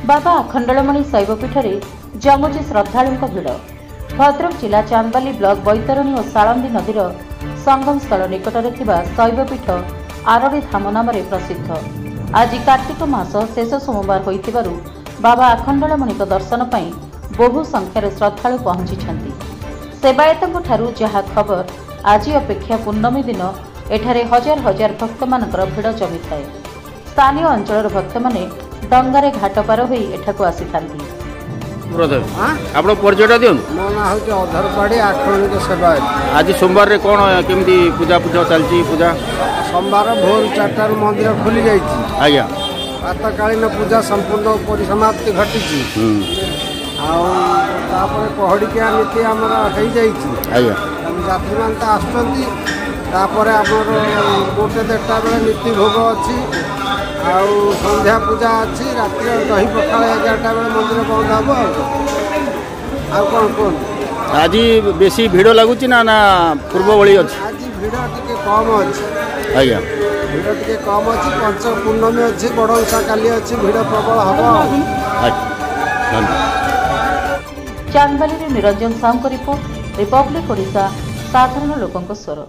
बाबा आखंडलमणि शैवपीठ में जमुची श्रद्धालुं भिड़। भद्रक जिला चांदबाली ब्लॉक बैतरणी और सालंदी नदीर संगम स्थल निकट में शैवपीठ आरड़ी धाम नाम प्रसिद्ध। आज कार्तिक मास शेष सोमवार होइथिबारु बाबा आखंडलमणि दर्शन पाई बहु संख्यार श्रद्धालु पहुंची। सेवायतों ठारू जहा खबर आज अपेक्षा पूर्णमी दिन एठारे हजार हजार भक्त मानकर भिड़ जमी थाए। स्थानीय अंचल भक्त माने डंगारे घाट पार होई एठाकु आसीथांती। आपण परिचयटा दियन। मो ना होचे अधरपाड़ी आखंडिक सेवायत। आज सोमवार रे कोन केमती पूजा चलची? पूजा सोमवार भोर 4 मंदिर खुली जाइछि। आज्ञा प्रातकालीन पूजा संपूर्ण परिसमाप्ति घटिछि। तापर पहड़िका नीति आमर हो जाइछि। आज्ञा यात्री मान तो आसुचंती। तापर आमर गोटे 1:30 बेले नीति भोग अछि। संध्या पूजा अच्छी रात दही पखाड़ 11टा बेले मंदिर बंद हम कौन कौन। आज बेसी भिड़ लगुच ना पूर्व भली अच्छी? आज भिड़ टे कम अच्छी। आज्ञा भिड़ टे कम अच्छी। पंच पूर्णमी अच्छी बड़ ओषा काली अच्छी भिड़ प्रबल हम। चांदबाली निरंजन साहू रिपोर्ट रिपब्लिक ओडिशा साधारण लोकंक स्वर।